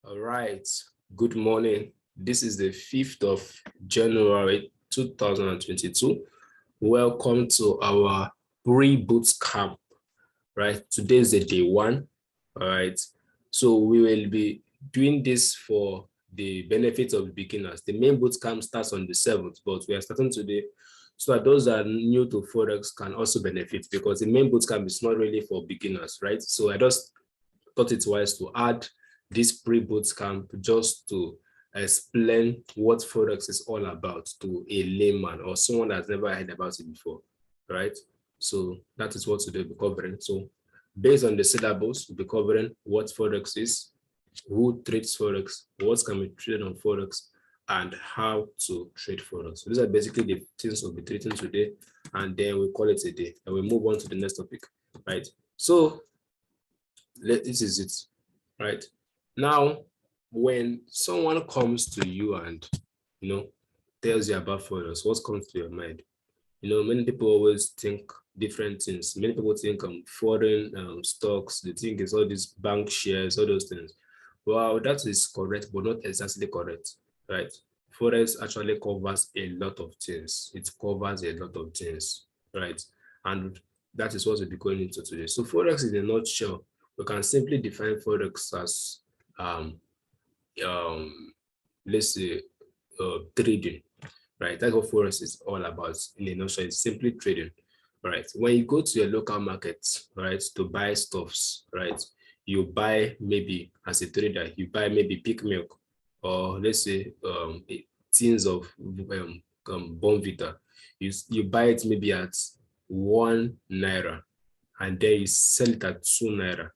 All right. Good morning. This is the 5th of January 2022. Welcome to our pre-boot camp. Right. Today is the day one. All right. So we will be doing this for the benefit of beginners. The main boot camp starts on the 7th, but we are starting today so that those that are new to Forex can also benefit, because the main boot camp is not really for beginners, right? So I just thought it wise to add this pre-boot camp just to explain what Forex is all about to a layman or someone that's never heard about it before, right? So that is what today we'll be covering. So based on the syllabus, we'll be covering what Forex is, who trades Forex, what can be traded on Forex, and how to trade Forex. So these are basically the things we'll be treating today, and then we'll call it a day, and we'll move on to the next topic, right? So this is it, right? Now, when someone comes to you and, tells you about Forex, what comes to your mind? Many people always think different things. Many people think foreign stocks, they think it's all these bank shares, all those things. Well, that is correct, but not exactly correct, right? Forex actually covers a lot of things. It covers a lot of things, right? And that is what we'll be going into today. So Forex, in a nutshell, we can simply define Forex as, let's say, trading, right? That's what Forex is all about. In a nutshell, it's simply trading, right? When you go to your local market, right, to buy stuffs, right, you buy maybe as a trader, you buy maybe pig milk, or let's say tins of Bonvita. You buy it maybe at 1 naira, and then you sell it at 2 naira.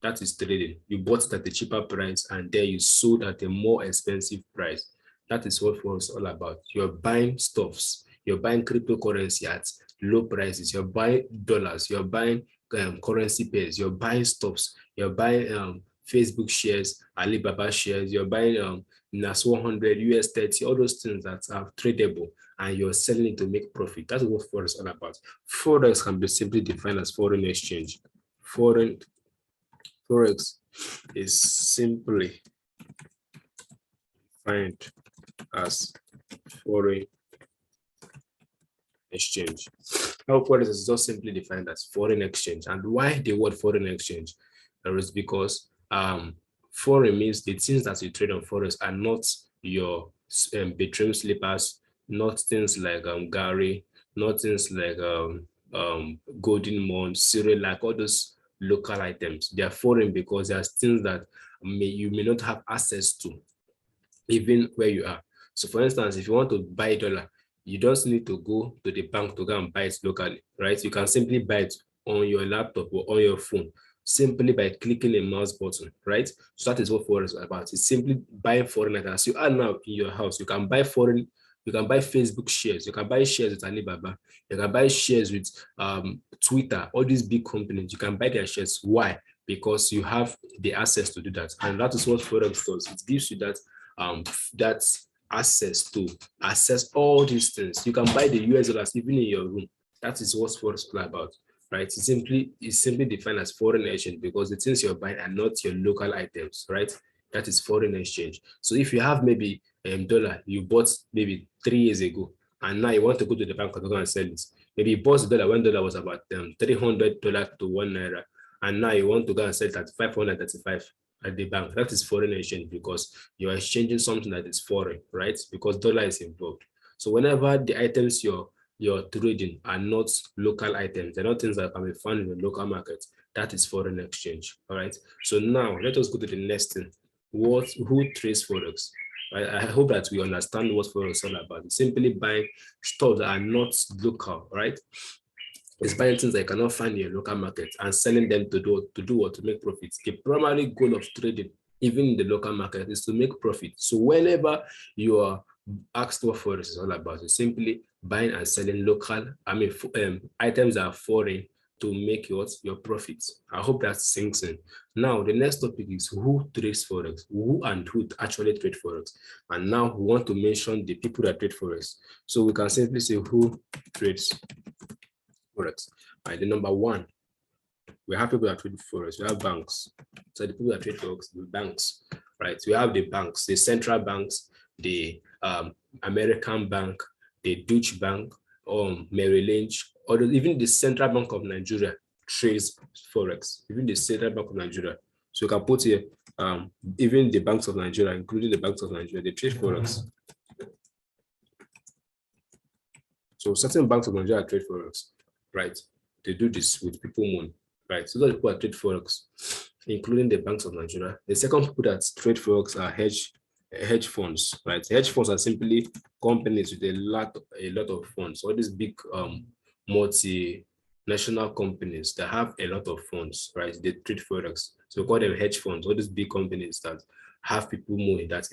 That is trading. You bought it at a cheaper price and then you sold at a more expensive price. That is what Forex is all about. You're buying stuffs. You're buying cryptocurrency at low prices. You're buying dollars. You're buying currency pairs. You're buying stuffs. You're buying Facebook shares, Alibaba shares. You're buying NAS 100, US 30, all those things that are tradable, and you're selling it to make profit. That's what Forex is all about. Forex can be simply defined as foreign exchange. Forex is simply defined as foreign exchange. Now, Forex is just simply defined as foreign exchange. And why the word foreign exchange? That is because foreign means the things that you trade on Forex are not your bedroom slippers, not things like Gary, not things like Golden Moon, cereal, like all those local items. They are foreign because there are things that you may not have access to, even where you are. So for instance, if you want to buy a dollar, you don't need to go to the bank to go and buy it locally, right? You can simply buy it on your laptop or on your phone, simply by clicking a mouse button, right? So that is what Forex is about. It's simply buying foreign items. You are now in your house, you can buy foreign, you can buy Facebook shares, you can buy shares with Alibaba, you can buy shares with Twitter, all these big companies, you can buy their shares. Why? Because you have the access to do that. And that is what Forex does. It gives you that access to access all these things. You can buy the US dollars even in your room. That is what Forex is all about, right? It's simply defined as foreign exchange because the things you're buying are not your local items, right? That is foreign exchange. So if you have maybe dollar you bought maybe 3 years ago, and now you want to go to the bank to go and sell it. Maybe you bought the dollar when dollar was about $300 to 1 naira, and now you want to go and sell it at 535 at the bank. That is foreign exchange because you are exchanging something that is foreign, right? Because dollar is involved. So whenever the items you're trading are not local items, they're not things that can be found in the local market, that is foreign exchange. All right. So now let us go to the next thing. Who trades Forex? I hope that we understand what Forex is all about. It's simply buying stuff that are not local, right? It's buying things that you cannot find in your local market and selling them to do what? To make profits. The primary goal of trading, even in the local market, is to make profit. So whenever you are asked what Forex is all about, it's simply buying and selling items that are foreign to make your profits. I hope that sinks in. Now, the next topic is who trades Forex, who actually trade Forex. And now we want to mention the people that trade Forex. So we can simply say who trades Forex. Right, the number one, we have people that trade Forex. We have banks. So the people that trade Forex, the banks. right? We have the banks, the central banks, the American Bank, the Deutsche Bank, Merrill Lynch, or even the Central Bank of Nigeria trades Forex, even the Central Bank of Nigeria. So you can put here, even the banks of Nigeria, including the banks of Nigeria, they trade Forex. So certain banks of Nigeria trade Forex, right? They do this with people money, right? So those people that trade Forex, including the banks of Nigeria. The second people that trade Forex are hedge funds, right? Hedge funds are simply companies with a lot of funds. All these big multinational companies that have a lot of funds, right? They trade Forex. So we call them hedge funds. All these big companies that have people money, that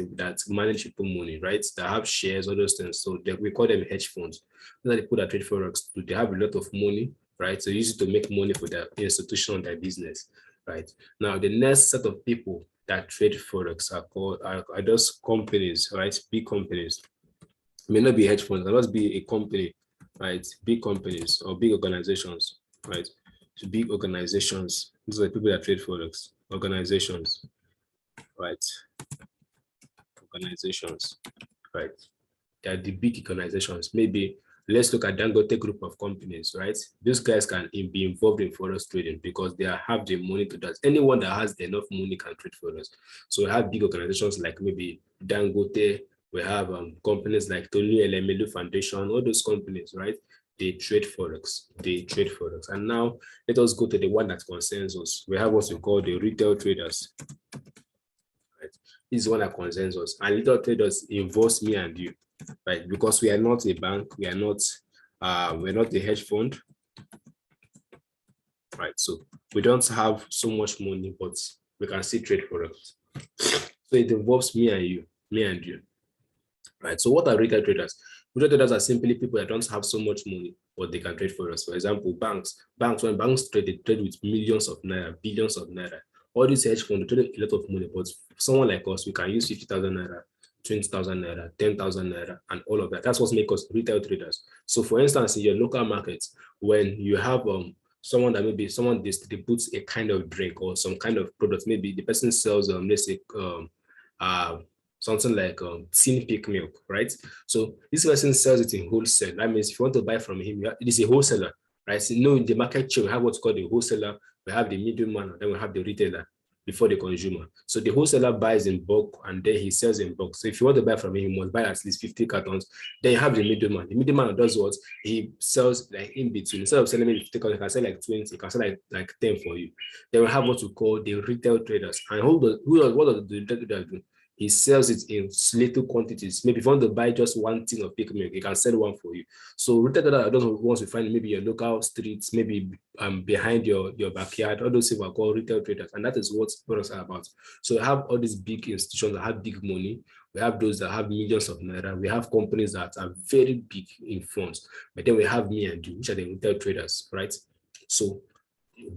manage people money, right? That have shares, all those things. So we call them hedge funds. Those are the people that trade Forex. They have a lot of money, right? So use it to make money for their institution or their business, right? Now, the next set of people that trade Forex are those companies, right? Big companies. It may not be hedge funds, it must be a company, right? Big companies or big organizations, right? So big organizations. These are the people that trade Forex. Organizations, right? Organizations, right? They are the big organizations. Maybe let's look at Dangote group of companies, right? These guys can be involved in Forex trading because they have the money to do that. Anyone that has enough money can trade Forex. So we have big organizations like maybe Dangote. We have companies like Tony Elemelu Foundation, all those companies, right? They trade Forex. They trade Forex. And now let us go to the one that concerns us. We have what we call the retail traders. Right? This is one that concerns us. And retail traders involves me and you, right? Because we are not a bank, we're not a hedge fund, right? So we don't have so much money, but we can still trade Forex. So it involves me and you, right? So what are retail traders? Retail traders are simply people that don't have so much money, but they can trade Forex. For example, when banks trade, they trade with millions of naira, billions of naira. All these hedge funds trade a lot of money, but someone like us, we can use 50,000 naira, 20,000 naira, 10,000 naira, and all of that. That's what makes us retail traders. So for instance, in your local market, when you have someone that maybe someone distributes a kind of drink or some kind of product, maybe the person sells, let's say, something like tin peak milk, right? So this person sells it in wholesale. That means if you want to buy from him, it is a wholesaler, right? So in the market chain, we have what's called the wholesaler, we have the middleman, then we have the retailer before the consumer. So the wholesaler buys in bulk and then he sells in bulk. So if you want to buy from him, you must buy at least 50 cartons. Then you have the middleman. The middleman does what? He sells like in between. Instead of selling maybe 50 cartons, he can sell like 20, he can sell like 10 for you. Then we have what we call the retail traders. And what does the retail traders do? He sells it in little quantities. Maybe if you want to buy just one tin of peak milk, he can sell one for you. So retail traders are those ones you find maybe your local streets, maybe behind your backyard. All those things are called retail traders, and that is what products are about. So we have all these big institutions that have big money. We have those that have millions of naira. We have companies that are very big in funds. But then we have me and you, which are the retail traders, right? So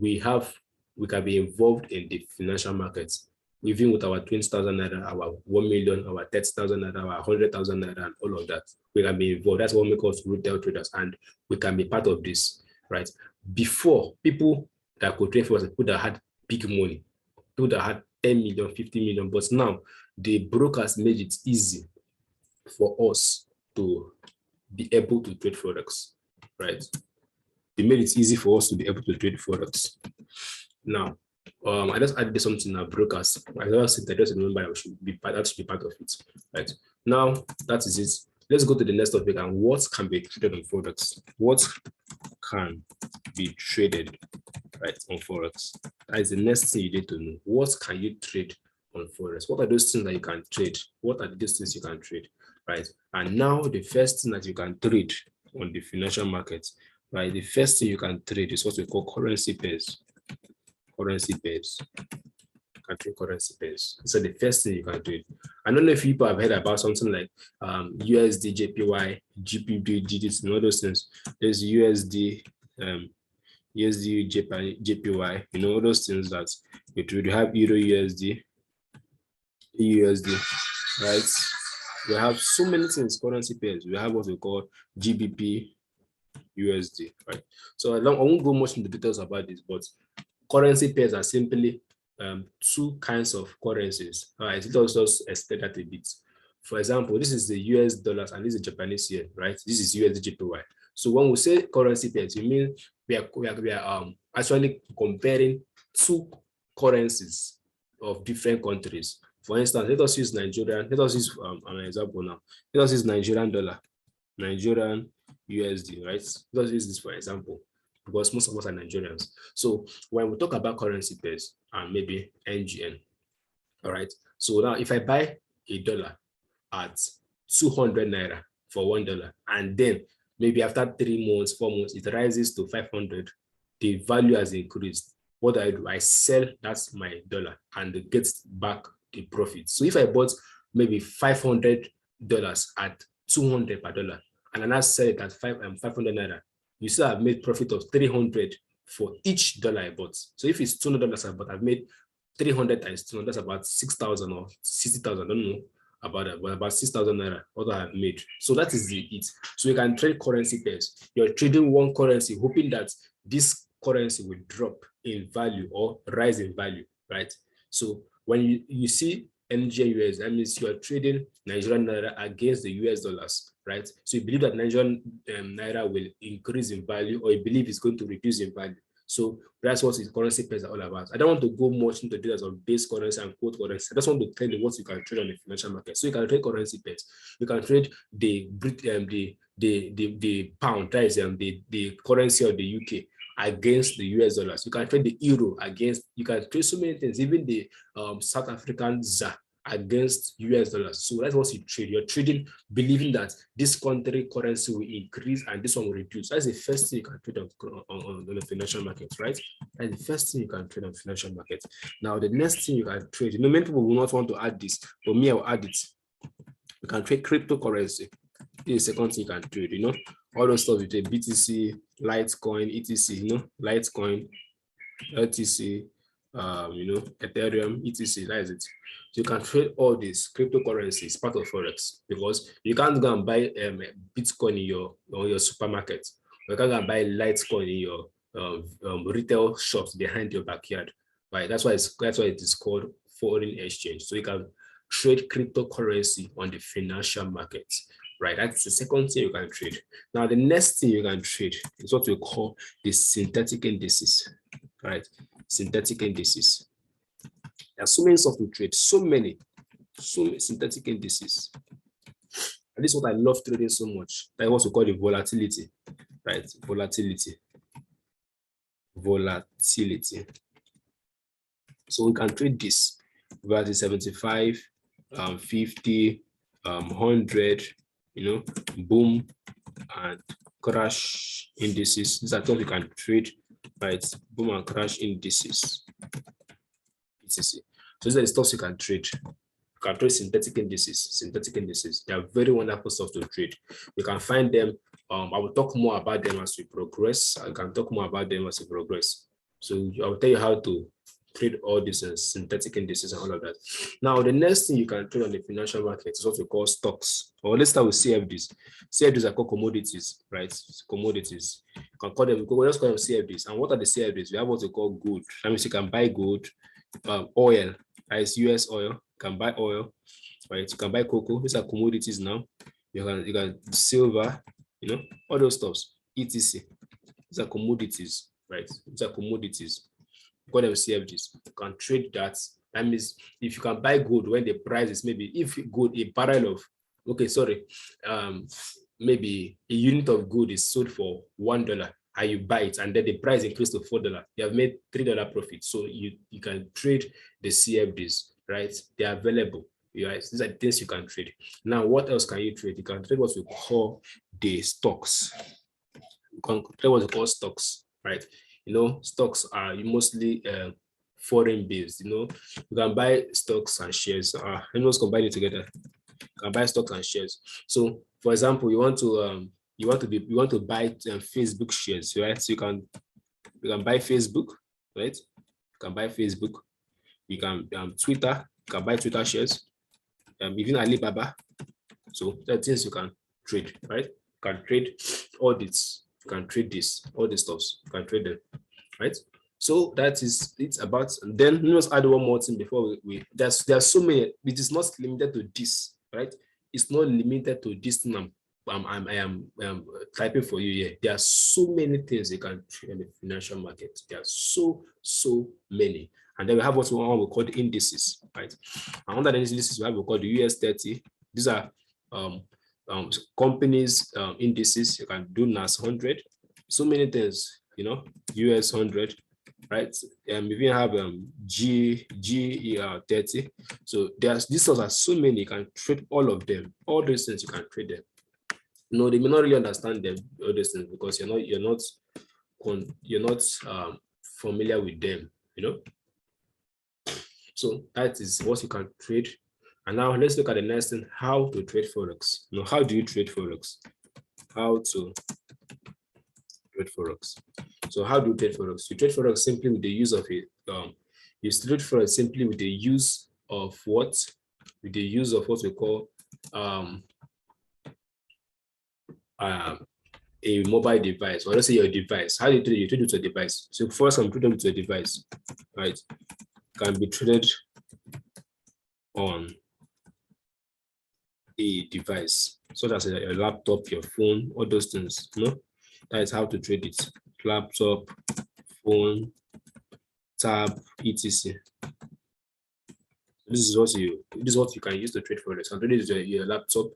we can be involved in the financial markets, even with our 20,000 naira, our 1 million, our 30,000 naira, our 100,000 naira, and all of that. We can be involved. That's what makes us retail traders, and we can be part of this, right? Before, people that could trade for us, people that had big money, people that had 10 million, 50 million, but now the brokers made it easy for us to be able to trade Forex, right? They made it easy for us to be able to trade Forex. Now, I just added something now, brokers. I just remember I should be part of it. Right. Now, that is it. Let's go to the next topic and what can be traded on Forex. What can be traded, right, on Forex? That is the next thing you need to know. What can you trade on Forex? What are those things that you can trade? What are those things you can trade, right? And now the first thing that you can trade on the financial market, right? The first thing you can trade is what we call currency pairs. Currency pairs. You can trade currency pairs. So the first thing you can trade. I don't know if people have heard about something like USD, JPY, GBP, digits, and all those things. There's USD, USD, JPY, you know, all those things that you trade. You have Euro USD, EUSD, right? We have so many things, currency pairs. We have what we call GBP, USD, right? So I won't go much into details about this, but currency pairs are simply two kinds of currencies. All right, let us just explain that a bit. For example, this is the US dollars and this is Japanese yen, right? This is USD. So when we say currency pairs, we mean we are actually comparing two currencies of different countries. For instance, let us use Nigerian. Let us use an example now. Let us use Nigerian dollar, Nigerian USD, right? Let us use this for example, because most of us are Nigerians. So when we talk about currency pairs and maybe NGN, all right. So now if I buy a dollar at 200 naira for $1, and then maybe after 3 months, 4 months, it rises to 500, the value has increased. What do? I sell that's my dollar and get back the profit. So if I bought maybe $500 at 200 per dollar, and I sell it at 500 naira, you still have made profit of 300 for each dollar I bought. So if it's $200 I bought, I've made 300 times 200, that's about 6,000 or 60,000, I don't know about that, but about 6,000 naira what I have made. So that is it. So you can trade currency pairs. You're trading one currency, hoping that this currency will drop in value or rise in value, right? So when you see NGN that means you are trading Nigerian naira against the US dollars, right? So you believe that Nigerian naira will increase in value, or you believe it's going to reduce in value. So that's what currency pairs are all about. I don't want to go much into details of base currency and quote currency. I just want to tell you what you can trade on the financial market. So you can trade currency pairs. You can trade the pound, that is the currency of the UK against the US dollars. You can trade the euro against. You can trade so many things. Even the South African ZAR against US dollars. So that's what you trade. You're trading believing that this country currency will increase and this one will reduce. That's the first thing you can trade on the financial market, right? That's the first thing you can trade on the financial market. Now, the next thing you can trade, many people will not want to add this, but me, I'll add it. You can trade cryptocurrency. This is the second thing you can trade, all those stuff with the BTC, Litecoin, etc, Litecoin, LTC, Ethereum, etc. That is it. So you can trade all these cryptocurrencies, part of Forex, because you can't go and buy Bitcoin in your supermarket. You can't go and buy Litecoin in your retail shops behind your backyard. Right? That's why it is called foreign exchange. So you can trade cryptocurrency on the financial markets. Right, that's the second thing you can trade. Now, the next thing you can trade is what we call the synthetic indices. Right, synthetic indices. There are so many stuff to trade, so many synthetic indices. And this is what I love trading so much. That's what we call the volatility. Right, volatility. So we can trade this about the 75, 50, 100. Boom and crash indices. These are things you can trade, right? Boom and crash indices. So these are the stuff you can trade. You can trade synthetic indices. They are very wonderful stuff to trade. You can find them. I will talk more about them as we progress. I can talk more about them as we progress. So I will tell you how to trade all these synthetic indices and all of that. Now, the next thing you can trade on the financial market is what we call stocks. Or let's start with CFDs. CFDs are called commodities, right? Commodities. You can call them, we just call them CFDs. And what are the CFDs? We have what we call gold. That means you can buy gold, oil, that is US oil. You can buy oil, right? You can buy cocoa. These are commodities now. You can silver, all those stuffs, etc. These are commodities, right? These are commodities. Call them CFDs. You can trade that. That means if you can buy gold when the price is maybe, if gold, a barrel of, maybe a unit of gold is sold for $1 and you buy it and then the price increased to $4, you have made $3 profit. So you can trade the CFDs, right? They are available. Right? These are the things you can trade. Now, what else can you trade? You can trade what we call the stocks. You can trade what we call stocks, right? Stocks are mostly foreign based. You can buy stocks and shares. Let me just combine it together. You can buy stocks and shares. So, for example, you want to buy Facebook shares, right? So you can buy Facebook, right? You can buy Facebook. You can Twitter. You can buy Twitter shares. Even Alibaba. So there are things you can trade, right? You can trade all this. You can trade this, all these stuffs. You can trade them, right? So that is it's about. And then let us add one more thing before there's so many. It is not limited to this, right? It's not limited to this thing I am typing for you here. There are so many things you can trade in the financial market. There are so many. And then we have what we call the indices, right? And under the indices, we have what we call the US 30. These are companies indices. You can do NAS 100. So many things, US 100, right? We even have GER 30. So these are so many. You can trade all of them. All those things you can trade them. No, they may not really understand them, all these things, because you're not familiar with them, So that is what you can trade. And now let's look at the next thing: how to trade Forex. How do you trade Forex? How to trade Forex. So how do you trade Forex? You trade Forex simply with the use of it. You trade Forex simply with the use of what? With the use of what we call a mobile device, or let's say your device. How do you trade? You trade with your device. So first, I'm trading with your device, right? Can be traded on a device, such as a laptop, your phone, all those things. That is how to trade it: laptop, phone, tab, etc. This is what you can use to trade Forex. And trade is your laptop,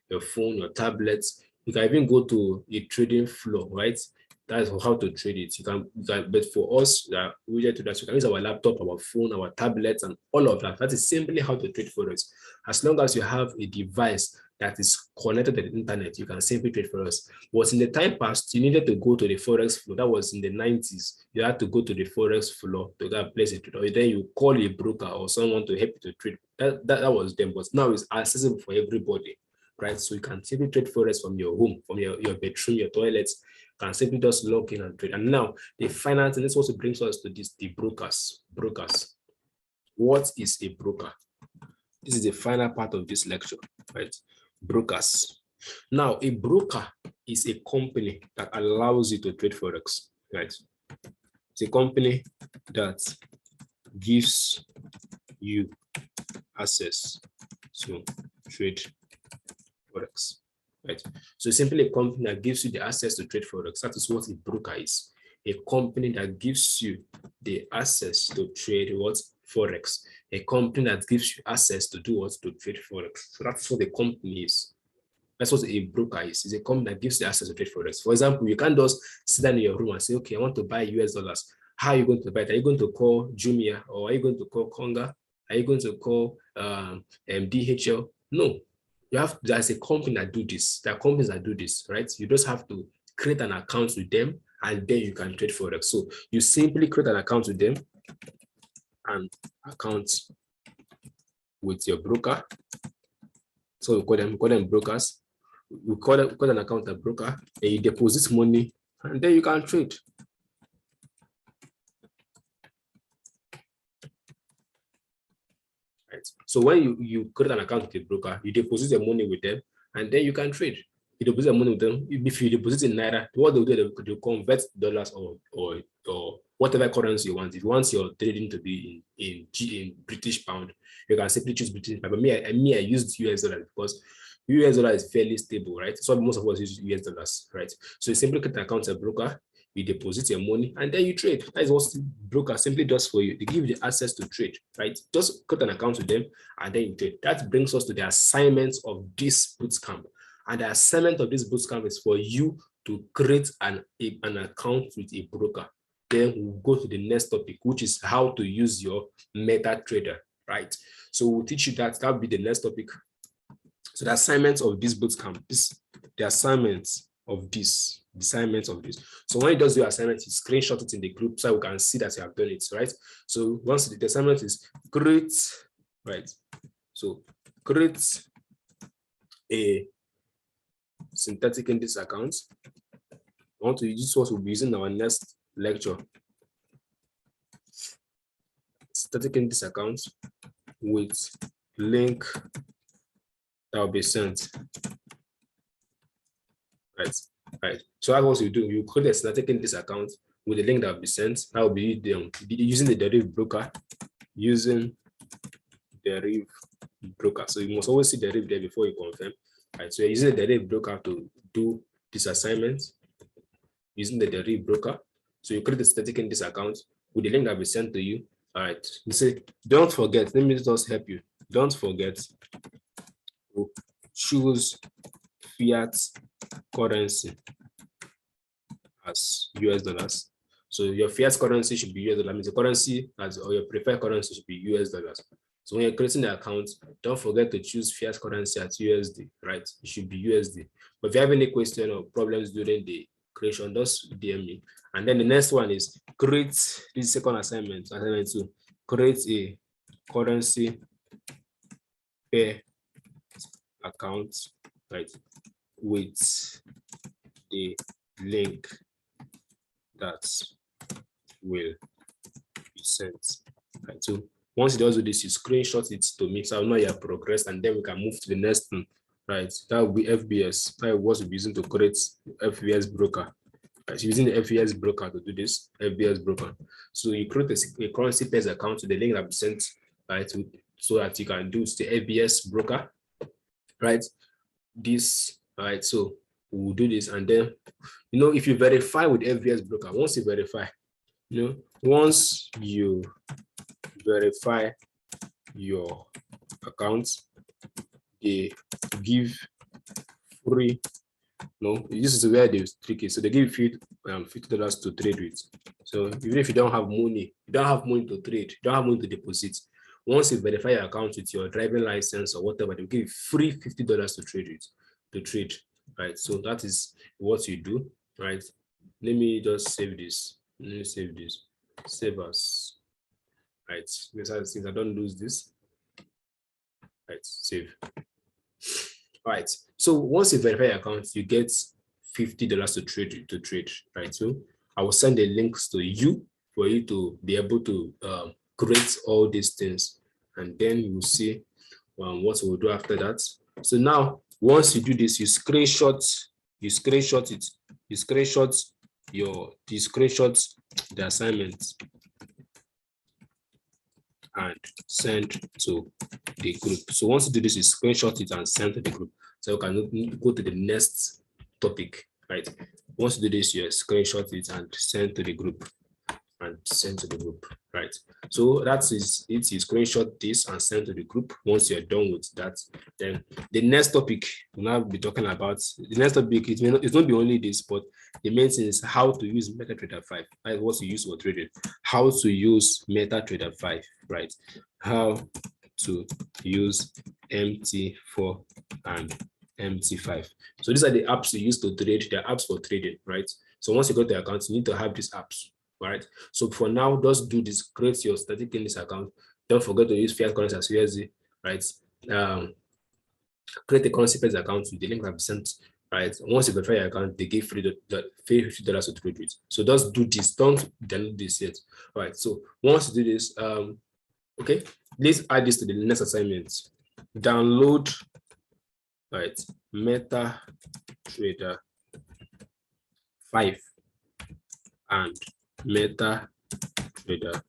your phone, your tablets. You can even go to a trading floor, right? That is how to trade it. You can but for us, we get to that. You can use our laptop, our phone, our tablets, and all of that. That is simply how to trade Forex. As long as you have a device that is connected to the internet, you can simply trade Forex. But in the time past, you needed to go to the Forex floor. That was in the 90s. You had to go to the Forex floor to get place a trade, or then you call a broker or someone to help you to trade. That was them, but now it's accessible for everybody, right? So you can simply trade Forex from your home, from your bedroom, your toilets. Can simply just log in and trade. And now the final thing, this also brings us to this: the brokers. What is a broker? This is the final part of this lecture, right? Brokers. Now, a broker is a company that allows you to trade Forex, right? It's a company that gives you access to trade Forex, right? So it's simply a company that gives you the access to trade Forex. That is what a broker is. A company that gives you the access to trade what? Forex. A company that gives you access to do what? To trade Forex. So that's what a company is. That's what a broker is. It's a company that gives you access to trade Forex. For example, you can't just sit down in your room and say, okay, I want to buy US dollars. How are you going to buy it? Are you going to call Jumia, or are you going to call Konga? Are you going to call DHL? No. There's a company that do this. There are companies that do this, right? You just have to create an account with them, and then you can trade Forex. So you simply create an account with them, and account with your broker. So we call them brokers. We call an account a broker, and you deposit money, and then you can trade. Right. So when you create an account with a broker, you deposit your money with them, and then you can trade. You deposit your money with them. If you deposit in naira, what they'll do, they'll convert dollars or whatever currency you want. If you want your trading to be in British pound, you can simply choose British pound. But I used US dollar because US dollar is fairly stable, right? So most of us use US dollars, right? So you simply create an account with a broker, you deposit your money, and then you trade. That is what the broker simply does for you. They give you the access to trade, right? Just create an account with them, and then you trade. That brings us to the assignments of this bootcamp. And the assignment of this bootcamp is for you to create an account with a broker. Then we'll go to the next topic, which is how to use your MetaTrader, right? So we'll teach you that. That'll be the next topic. So the assignments of this bootcamp, the assignments of this. So when it does your assignment, you screenshot it in the group so we can see that you have done it, right? So once the assignment is create, right? So create a synthetic index account. I want to use what we'll be using in our next lecture. Synthetic index account with link that will be sent. Right. So that's what you do. You create a synthetic index account with the link that will be sent. That will be using the derivative broker, using derivative broker. So you must always see derivative there before you confirm. Right. So you're using the derivative broker to do this assignment, using the derivative broker. So you create a static in this account with the link that will be sent to you. All right. You say, don't forget, let me just help you. Don't forget to choose fiat currency as US dollars. So your fiat currency should be US dollars. Means the currency as or your preferred currency should be US dollars. So when you're creating the account, don't forget to choose fiat currency at USD, right? It should be USD. But if you have any question or problems during the creation, just DM me. And then the next one is create this second assignment. Assignment 2, create a currency pair account, right, with the link that will be sent. Right. So once it does do this, you screenshot it to me so I know you have progressed, and then we can move to the next thing. Right. That will be FBS. That was we'll be using to create FBS broker. Right. So using the FBS broker to do this, FBS broker. So you create a currency pairs account to the link that will be sent, right, so that you can do the FBS broker. Right. This, right. So we'll do this, and then if you verify with FBS broker, once you verify, once you verify your account, they give free. This is where they trick it. So they give you $50 to trade with. So even if you don't have money, to trade, you don't have money to deposit. Once you verify your account with your driving license or whatever, they'll give you free $50 to trade with. Right. So that is what you do. Right. Let me just save this. Save as. Right. Since I don't lose this. Right. Save. All right. So once you verify your account, you get $50 to trade. Right. So I will send the links to you for you to be able to create all these things, and then you will see what we'll do after that. So now, once you do this, you screenshot the assignment and send to the group. So once you do this, you screenshot it and send to the group. So you can go to the next topic, right? Once you do this, you screenshot it and send to the group. Right? So that is it. You screenshot this and send to the group. Once you're done with that, then the next topic we'll now be talking about. The next topic, it's not be only this, but the main thing is how to use MetaTrader 5. Right? What to use for trading. How to use MetaTrader 5. Right? How to use MT4 and MT5. So these are the apps you use to trade. They're apps for trading, right? So once you go to your account, you need to have these apps. Right. So for now, just do this. Create your static in this account. Don't forget to use fiat currency as USD. Right. Create a currency pairs account with the link that will be sent. Right. Once you verify your account, they give $50 to trade with. So just do this. Don't download this yet. All right. So once you do this, okay, let's add this to the next assignment. Download, right, MetaTrader 5 and MetaTrader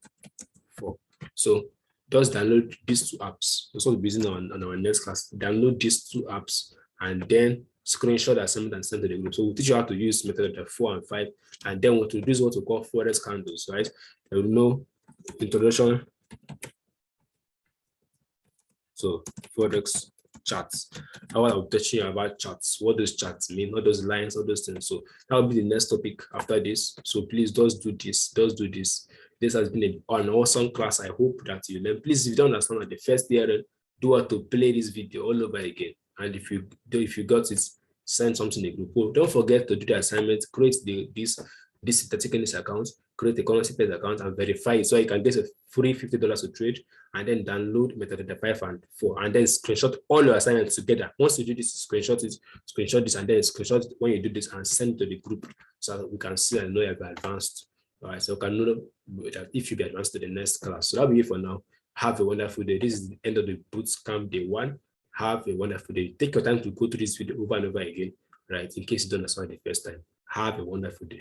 4. So just download these two apps. That's what we'll be using on our next class. Download these two apps and then screenshot the assignment and send to the group. So we'll teach you how to use MetaTrader 4 and 5, and then we'll introduce what we call Forex candles, right? You know, introduction. So Forex charts. How I'll teach you about charts, what those charts mean, what those lines, all those things. So that will be the next topic after this. So please just do this, This has been an awesome class. I hope that you learn. Please, if you don't understand at the first year, do what to play this video all over again. And if you got it, send something in the group. Oh, don't forget to do the assignment, create this static in this account, create a currency pairs account and verify it so you can get a free $50 to trade, and then download MetaTrader 5 and 4, and then screenshot all your assignments together. Once you do this, screenshot this, and then screenshot it when you do this and send to the group so that we can see and know you have advanced. All right, so we can know that if you be advanced to the next class. So that'll be it for now. Have a wonderful day. This is the end of the Bootcamp day 1. Have a wonderful day. Take your time to go through this video over and over again, right? In case you don't understand the first time. Have a wonderful day.